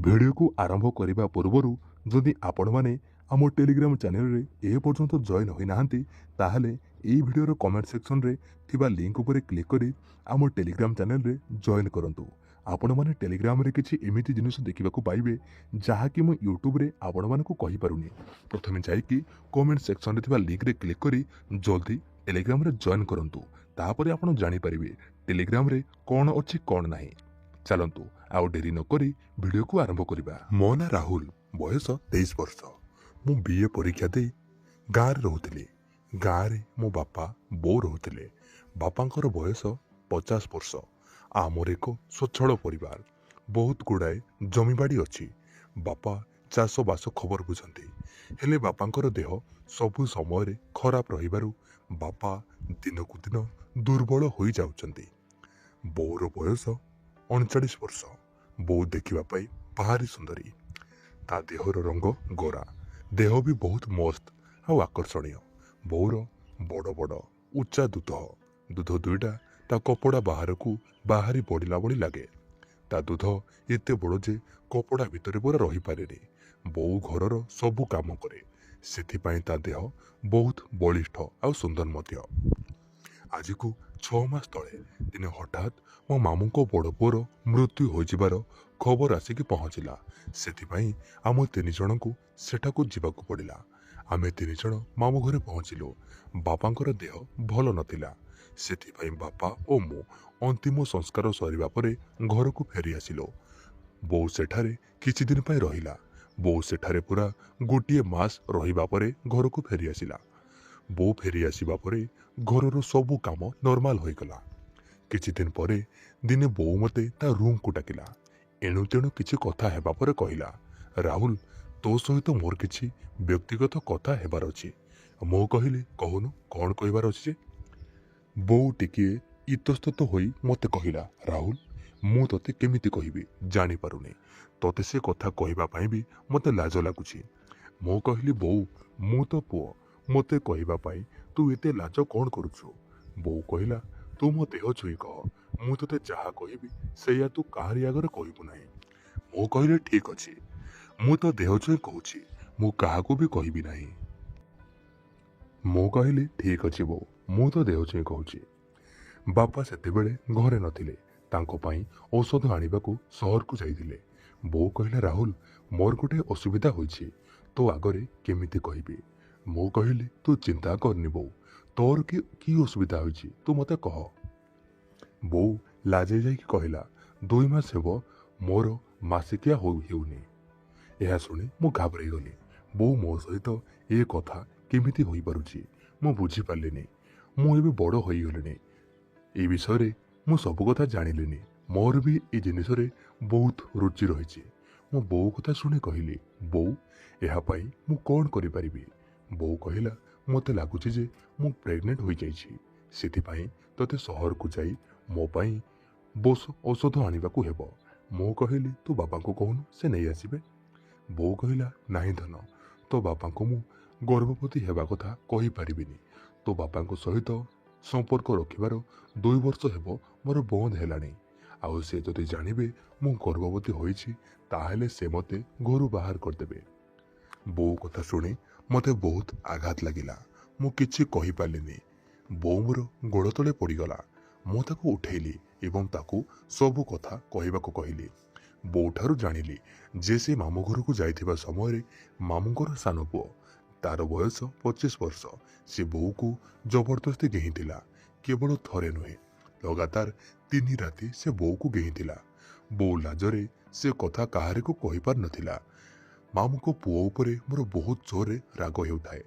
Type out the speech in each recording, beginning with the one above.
Video को आरंभ करने पूर्वर जदि आपण मैंने आम टेलीग्राम चैनल रे ए पर्यंत जॉइन होई नाहंती ताहले एई भिडियोर कमेंट सेक्शन रे थिबा लिंक उपरे क्लिक करी आम टेलीग्राम चैनल रे जॉइन करंतु। आपण माने टेलीग्राम रे किछि एमिति जिनिस देखिबाकू पाइबे जहाँकि मु यूट्यूब रे आपण मानकू कहि पारुनी। प्रथमे जाइकि कमेंट सेक्शन रे थिबा लिंक रे क्लिक करी जल्दी टेलीग्राम रे जॉइन करंतु। तापरे आपण जानि परिबे टेलीग्राम रे कोन अछि कोन नाही। चलंतु आउ डेरी न करी वीडियो को आरंभ करिबा। मो ना राहुल, बयस 23 वर्ष। मु बीए परीक्षा दे गाँव रे रहुथिली। गाँव रे मो बापा बो रहुथिले। बापांकर बयस 50 वर्ष। आमर एक स्वच्छल परिवार, बहुत गुड़ाए जमीबाड़ी अच्छी। बापा चाष बास खबर बुझंती, हेले बापांकर देह सबु समय खराब रहिबारु बापा दिनकू दिन दुर्बल होई जाउचंती। बोर बयस 39 वर्ष। बो देखिबा पाई भारी सुंदरी। ता देहर रंग गोरा, देह भी बहुत मस्त आ आकर्षणीय। बोर बड़ बड़ उच्चा दूध दुईटा ता कपड़ा बाहर को बाहरी पड़िला बड़ी लगे। ता दूध एते बड़ जे कपड़ा भितर पूरा रही पारे। बो घरर सबु काम करे, सेथिपाई ता देह बहुत बलिष्ठ आ सुंदर मध्य। आज को 6 मास तले दिने हठात मो मामू को बड़ पुअर मृत्यु हो जिबार खबर आसिकी पहुंचला। सेथिपाई आम 3 जन को सेठाकू जिबाकू पड़िला। आमे 3 जन मामू घरे पहुंचिलु। बापांकर देह भल नथिला, सेथिपाई बापा ओ मु अंतिम संस्कार सरिबा परे घर को फेरी आसिलो। बो सेठारे किछि दिन पाई रहिला। बो सेठारे पूरा गोटिए मास रहिबा परे घर को फेरी आसिला। बो फेरी आसिबा परे घरर सबु काम नॉर्मल होई गला। किछि दिन परे दिने बो मते ता रूम को डाकिला। एणु तेणु किछि कथा हेबा परे कहिला, राहुल तो सहित मोर किछि व्यक्तिगत कथा हेबार अछि। मो कहिले कहूनु कौन कहबार अछि जे? बो टिकिए इतस्तत होई मते कहिला, राहुल मु तते केमिति कहिबी जानि पारुनी। तते से कथा कहिबा पाई भी मते लाज लागुछि। मो कहली, बो मु तो पुओ, मते कहिबा पाई तू एते लाज कौन करुछु? बो कहिला, तू मो देह छुई कह, मु तते जहा कहिबी सेया तू काहारी आगरे कहिबु नाही। मो कहिले, ठीक अछि, मु तो देह छुई कहूछि, मु काहाकू भी कहिबी नाही। मो कहिले, ठीक अछि बो, मु तो देह छुई कहूछि। बापा सेतेबेले घरे नथिले, तांको पाई औषध आनिबाकू सहर को जाइथिले। बो कहिला, राहुल मोर गोटे असुविधा होइछि, तो आगरे केमिति कहिबी? मो कहिले, तू चिंता करनी बो, तोर की असुविधा होइछि तू मते कह। बो लाजे जाइकी कहिला, 2 मास हेबो मोर मासिकिया हेउनी। यह शुणी मु घाबरे गली। बो मो सहित ए कथा केमिति होई पारुछि मु बुझी पारलिनी। मु एबे बड़ होई गलिनी। ए विषय मु सब कथा जानिलिनी। मोर भी ए जिनिस रे बहुत रुचि रहिछि। मु बो कथा शुणी कहली, बो एहा पाई मु कोन करि परिबी? बो कहिला, मते लागुछि जे मु प्रेग्नेंट होई जाइछि, सेथिपाई तते शहर को जाई मो पाई बोस औषध आनिबाकू हेबो। मो कहिली, तू बाबा को कहूनु से नहीं आसिबे। बो कहिला, नाही धन, तो बापा को मु गर्भवती हेबा कथा कहि परिबिनी। तो बापा को सहित संपर्क रखिबार 2 वर्ष हेबो मोर बंद हेलानी। आउ से जदि जानिबे मु गर्भवती होइछि ताहेले से मते घरु बाहर करदेबे। बो कथा शुणी मते बहुत आघात लागिला। मु किछि कहि पालिनी। बो मोर गोड़ तले पड़ीगला। मु ताको उठेइली एवं ताको सबु कथा कहिबाको कहिली। बो ठारु जानिली जे से मामू घर को जाइथिबा समय मामूंकर सान पुओ, तार बयस 25 वर्ष, से बो को जबरदस्ती गेहिथिला। केवल थरे नुहे, लगातार 3 राति से बो को गेहिथिला। बो लाजरे से कथा काहारे को कहि पार नथिला। मामू को पुओ उपरे मोर बहुत जोरे राग हेउथाए।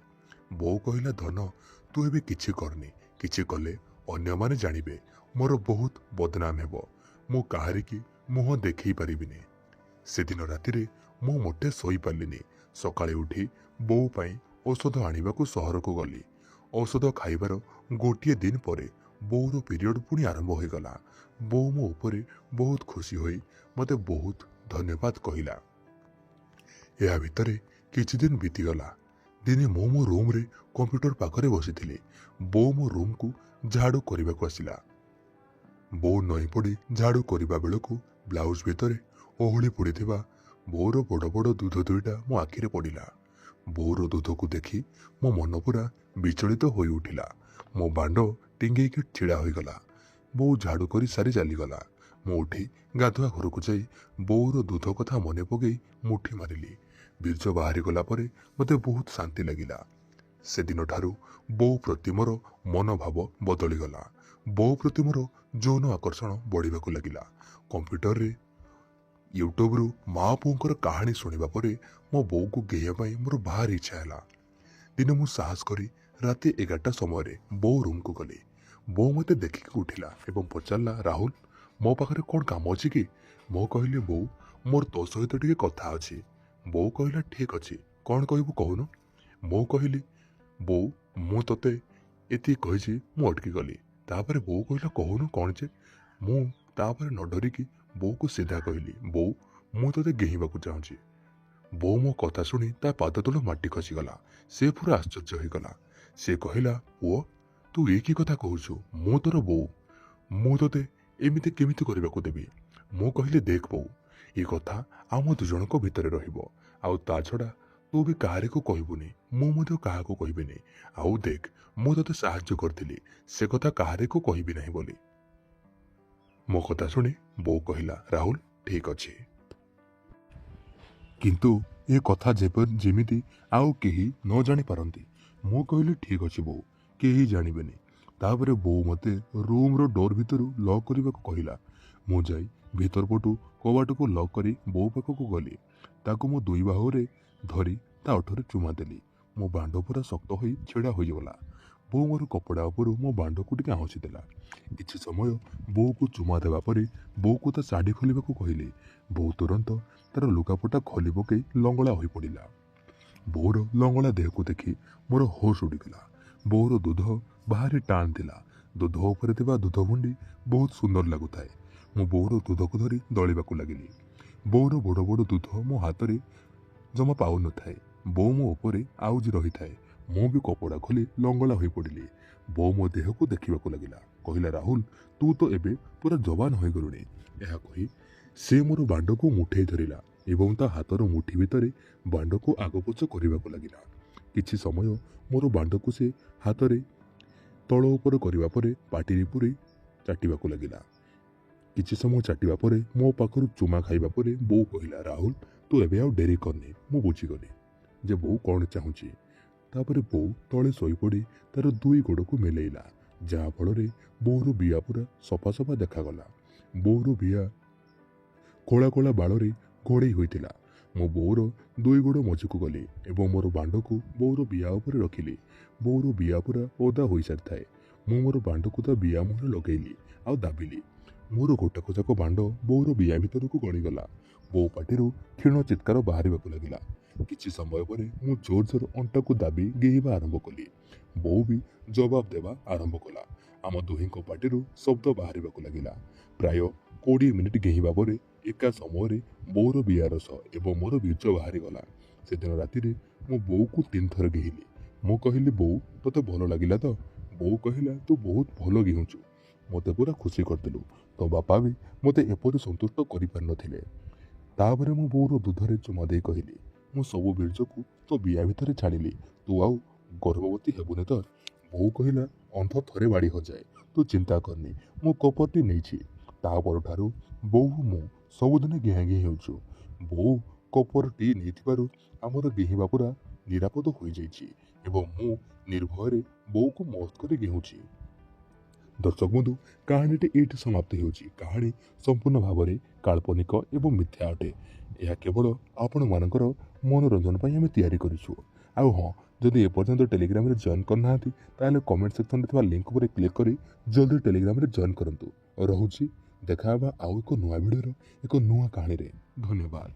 बो कहिला, धन तू एबे किछि करनी, किछि कले अन्य माने जानिबे, मोर बहुत बदनाम हेबो, मु काहारी की मुह देखई पारिबिनी। से दिन रातिरे मु मोटे सोई पारलिनी। सकाळे उठी बो पाई औषध आनिबाकू सहर को गली। औषध खाइबार गोटिए दिन परे बोर पीरियड पुणी आरंभ हो गला। बो मो उपरे बहुत खुशी होई मते बहुत धन्यवाद कहिला। या भितरे किछि दिन बीतीगला। दिने मो रूम रे कंप्यूटर पाखरे बसिथिली। बो मो रूम को झाड़ू करबाकू आसिला। बो नई पड़ी झाड़ू करबा बेलकू ब्लाउज भितरे ओहली पड़ीथिबा ବୋଉର ବଡ଼ ବଡ଼ ଦୁଧ ଦୁଇଟା ମୋ ଆଖିରେ ପଡ଼ିଲା। ବୋଉର ଦୁଧକୁ ଦେଖି ମୋ ମନ ପୁରା ବିଚଳିତ ହୋଇ ଉଠିଲା। ମୋ ବାଣ୍ଡ ଟିଙ୍ଗେଇକି ଛିଡ଼ା ହୋଇଗଲା। ବୋଉ ଝାଡ଼ୁ କରି ସାରି ଚାଲିଗଲା। ମୁଁ ଉଠି ଗାଧୁଆ ଘରକୁ ଯାଇ ବୋଉର ଦୁଧ କଥା ମନେ ପକାଇ ମୁଠି ମାରିଲି। ବୀର୍ଯ୍ୟ ବାହାରିଗଲା ପରେ ମୋତେ ବହୁତ ଶାନ୍ତି ଲାଗିଲା। ସେଦିନଠାରୁ ବୋଉ ପ୍ରତି ମୋର ମନୋଭାବ ବଦଳିଗଲା। ବୋଉ ପ୍ରତି ମୋର ଯୌନ ଆକର୍ଷଣ ବଢ଼ିବାକୁ ଲାଗିଲା। କମ୍ପ୍ୟୁଟରରେ ୟୁଟ୍ୟୁବରୁ ମା ପୁଅଙ୍କର କାହାଣୀ ଶୁଣିବା ପରେ ମୋ ବୋଉକୁ ଗେଇବା ପାଇଁ ମୋର ଭାରି ଇଚ୍ଛା ହେଲା। ଦିନେ ମୁଁ ସାହସ କରି ରାତି 11ଟା ସମୟରେ ବୋଉ ରୁମ୍କୁ ଗଲି। ବୋଉ ମୋତେ ଦେଖିକି ଉଠିଲା ଏବଂ ପଚାରିଲା, ରାହୁଲ, ମୋ ପାଖରେ କ'ଣ କାମ ଅଛି କି? ମୁଁ କହିଲି, ବୋଉ, ମୋର ତୋ ସହିତ ଟିକେ କଥା ଅଛି। ବୋଉ କହିଲା, ଠିକ୍ ଅଛି, କ'ଣ କହିବୁ କହୁନୁ? ମୁଁ କହିଲି, ବୋଉ, ମୁଁ ତୋତେ ଏତିକି କହିଛି। ମୁଁ ଅଟକିଗଲି। ତାପରେ ବୋଉ କହିଲା, କହୁନୁ କ'ଣ ଯେ? ମୁଁ ତାପରେ ନ ଡରିକି ବୋଉକୁ ସିଧା କହିଲି, ବୋଉ, ମୁଁ ତୋତେ ଗେହିବାକୁ ଚାହୁଁଛି। ବୋଉ ମୋ କଥା ଶୁଣି ତା ପାଦ ତଳ ମାଟି ଖସିଗଲା। ସେ ପୁରା ଆଶ୍ଚର୍ଯ୍ୟ ହୋଇଗଲା। ସେ କହିଲା, ପୁଅ, ତୁ ଏ କି କଥା କହୁଛୁ? ମୁଁ ତୋର ବୋଉ, ମୁଁ ତୋତେ ଏମିତି କେମିତି କରିବାକୁ ଦେବି? ମୁଁ କହିଲି, ଦେଖ ବୋଉ, ଏ କଥା ଆମ ଦୁଜଣଙ୍କ ଭିତରେ ରହିବ। ଆଉ ତା ଛଡ଼ା ତୁ ବି କାହାରିକୁ କହିବୁନି, ମୁଁ ମଧ୍ୟ କାହାକୁ କହିବିନି। ଆଉ ଦେଖ, ମୁଁ ତୋତେ ସାହାଯ୍ୟ କରିଥିଲି, ସେ କଥା କାହାରିକୁ କହିବି ନାହିଁ ବୋଲି। ମୋ କଥା ଶୁଣି ବୋଉ କହିଲା, ରାହୁଲ, ଠିକ୍ ଅଛି, କିନ୍ତୁ ଏ କଥା ଯେମିତି ଆଉ କେହି ନ ଜାଣିପାରନ୍ତି। ମୁଁ କହିଲି, ଠିକ୍ ଅଛି ବୋଉ, କେହି ଜାଣିବେନି। ତାପରେ ବୋଉ ମୋତେ ରୁମ୍ର ଡୋର୍ ଭିତରୁ ଲକ୍ କରିବାକୁ କହିଲା। ମୁଁ ଯାଇ ଭିତର ପଟୁ କବାଟକୁ ଲକ୍ କରି ବୋଉ ପାଖକୁ ଗଲି। ତାକୁ ମୁଁ ଦୁଇ ବାହୁରେ ଧରି ତା ଓଠରେ ଚୁମା ଦେଲି। ମୋ ବାଣ୍ଡ ପୁରା ଶକ୍ତ ହୋଇ ଛିଡ଼ା ହୋଇଗଲା। ବୋଉ ମୋର କପଡ଼ା ଉପରୁ ମୋ ବାଣ୍ଡକୁ ଟିକେ ଆଉଁସି ଦେଲା। କିଛି ସମୟ ବୋଉକୁ ଚୁମା ଦେବା ପରେ ବୋଉକୁ ତା ଶାଢ଼ୀ ଖୋଲିବାକୁ କହିଲି। ବୋଉ ତୁରନ୍ତ ତାର ଲୁଗାପଟା ଖୋଲି ପକାଇ ଲଙ୍ଗଳା ହୋଇପଡ଼ିଲା। ବୋଉର ଲଙ୍ଗଳା ଦେହକୁ ଦେଖି ମୋର ହୋସ୍ ଉଡ଼ିଗଲା। ବୋଉର ଦୁଧ ଭାରି ଟାଣ ଥିଲା। ଦୁଧ ଉପରେ ଥିବା ଦୁଧ ଭୁଣ୍ଡି ବହୁତ ସୁନ୍ଦର ଲାଗୁଥାଏ। ମୁଁ ବୋଉର ଦୁଧକୁ ଧରି ଦଳିବାକୁ ଲାଗିଲି। ବୋଉର ବଡ଼ ବଡ଼ ଦୁଧ ମୋ ହାତରେ ଜମା ପାଉନଥାଏ। ବୋଉ ମୋ ଉପରେ ଆଉଜି ରହିଥାଏ। ମୁଁ ବି କପଡ଼ା ଖୋଲି ଲଙ୍ଗଳା ହୋଇପଡ଼ିଲି। ବୋଉ ମୋ ଦେହକୁ ଦେଖିବାକୁ ଲାଗିଲା। କହିଲା, ରାହୁଲ, ତୁ ତ ଏବେ ପୁରା ଯବାନ ହୋଇଗଲୁଣି। ଏହା କହି ସେ ମୋର ବାଣ୍ଡକୁ ମୁଠେଇ ଧରିଲା ଏବଂ ତା ହାତର ମୁଠି ଭିତରେ ବାଣ୍ଡକୁ ଆଗପଛ କରିବାକୁ ଲାଗିଲା। କିଛି ସମୟ ମୋର ବାଣ୍ଡକୁ ସେ ହାତରେ ତଳ ଉପର କରିବା ପରେ ପାଟିରେ ପୁରେଇ ଚାଟିବାକୁ ଲାଗିଲା। କିଛି ସମୟ ଚାଟିବା ପରେ ମୋ ପାଖରୁ ଚୁମା ଖାଇବା ପରେ ବୋଉ କହିଲା, ରାହୁଲ, ତୁ ଏବେ ଆଉ ଡେରି କରନି। ମୁଁ ବୁଝିଗଲି ଯେ ବୋଉ କ'ଣ ଚାହୁଁଛି। ତାପରେ ବୋଉ ତଳେ ଶୋଇପଡ଼ି ତାର ଦୁଇ ଗୋଡ଼କୁ ମେଲେଇଲା, ଯାହାଫଳରେ ବୋଉର ବିଆ ପୁରା ସଫା ସଫା ଦେଖାଗଲା। ବୋଉର ବିଆ କଳା କଳା ବାଳରେ ଘୋଡ଼େଇ ହୋଇଥିଲା। ମୁଁ ବୋଉର ଦୁଇ ଗୋଡ଼ ମଝିକୁ ଗଲି ଏବଂ ମୋର ବାଣ୍ଡକୁ ବୋଉର ବିଆ ଉପରେ ରଖିଲି। ବୋଉର ବିଆ ପୁରା ଓଦା ହୋଇସାରିଥାଏ। ମୁଁ ମୋର ବାଣ୍ଡକୁ ତା ବିଆ ମୁହଁରେ ଲଗେଇଲି ଆଉ ଦାବିଲି। ମୋର ଗୋଟାକ ଯାକ ବାଣ୍ଡ ବୋଉର ବିଆ ଭିତରକୁ ଗଳିଗଲା। ବୋଉ ପାଟିରୁ କ୍ଷୀଣ ଚିତ୍କାର ବାହାରିବାକୁ ଲାଗିଲା। କିଛି ସମୟ ପରେ ମୁଁ ଜୋର ଜୋର ଅଣ୍ଟାକୁ ଦାବି ଗେହିବା ଆରମ୍ଭ କଲି। ବୋଉ ବି ଜବାବ ଦେବା ଆରମ୍ଭ କଲା। ଆମ ଦୁହିଁଙ୍କ ପାଟିରୁ ଶବ୍ଦ ବାହାରିବାକୁ ଲାଗିଲା। ପ୍ରାୟ 20 ମିନିଟ୍ ଗେହିବା ପରେ ଏକା ସମୟରେ ବୋଉର ବିଆ ରସ ଏବଂ ମୋର ବୀର୍ଯ୍ୟ ବାହାରିଗଲା। ସେଦିନ ରାତିରେ ମୁଁ ବୋଉକୁ 3 ଥର ଗେହିଲି। ମୁଁ କହିଲି, ବୋଉ, ତୋତେ ଭଲ ଲାଗିଲା ତ? ବୋଉ କହିଲା, ତୁ ବହୁତ ଭଲ ଗେହୁଁଛୁ। ମୋତେ ପୁରା ଖୁସି କରିଦେଲୁ। ତୋ ବାପା ବି ମୋତେ ଏପରି ସନ୍ତୁଷ୍ଟ କରିପାରିନଥିଲେ। ତାପରେ ମୁଁ ବୋଉର ଦୁଧରେ ଚୁମା ଦେଇ କହିଲି, ମୁଁ ସବୁ ବୀର୍ଯ୍ୟକୁ ତୋ ବିଆ ଭିତରେ ଛାଡ଼ିଲି। ତୁ ଆଉ ଗର୍ଭବତୀ ହେବୁନି ତ? ବୋଉ କହିଲା, ଅନ୍ଧ ଥରେ ବାଡ଼ି ହଜାଏ, ତୁ ଚିନ୍ତା କରନି, ମୁଁ କପରଟି ନେଇଛି। ତା ପରଠାରୁ ବୋଉ ମୁଁ ସବୁଦିନ ଗେହାଁ ଗେହିଁ ହେଉଛୁ। ବୋଉ କପରଟି ନେଇଥିବାରୁ ଆମର ଗେହିବା ପୁରା ନିରାପଦ ହୋଇଯାଇଛି ଏବଂ ମୁଁ ନିର୍ଭୟରେ ବୋଉକୁ ମସ୍ତ କରି ଗେହୁଁଛି। ଦର୍ଶକ ବନ୍ଧୁ, କାହାଣୀଟି ଏଇଠି ସମାପ୍ତ ହେଉଛି। କାହାଣୀ ସମ୍ପୂର୍ଣ୍ଣ ଭାବରେ କାଳ୍ପନିକ ଏବଂ ମିଥ୍ୟା ଅଟେ। ଏହା କେବଳ ଆପଣମାନଙ୍କର ମନୋରଞ୍ଜନ ପାଇଁ ଆମେ ତିଆରି କରିଛୁ। ଆଉ ହଁ, ଯଦି ଏପର୍ଯ୍ୟନ୍ତ ଟେଲିଗ୍ରାମରେ ଜଏନ୍ କରିନାହାନ୍ତି ତାହେଲେ କମେଣ୍ଟ ସେକ୍ସନରେ ଥିବା ଲିଙ୍କ ଉପରେ କ୍ଲିକ୍ କରି ଜଲ୍ଦି ଟେଲିଗ୍ରାମରେ ଜଏନ୍ କରନ୍ତୁ। ରହୁଛି, ଦେଖା ହେବା ଆଉ ଏକ ନୂଆ ଭିଡ଼ିଓର ଏକ ନୂଆ କାହାଣୀରେ। ଧନ୍ୟବାଦ।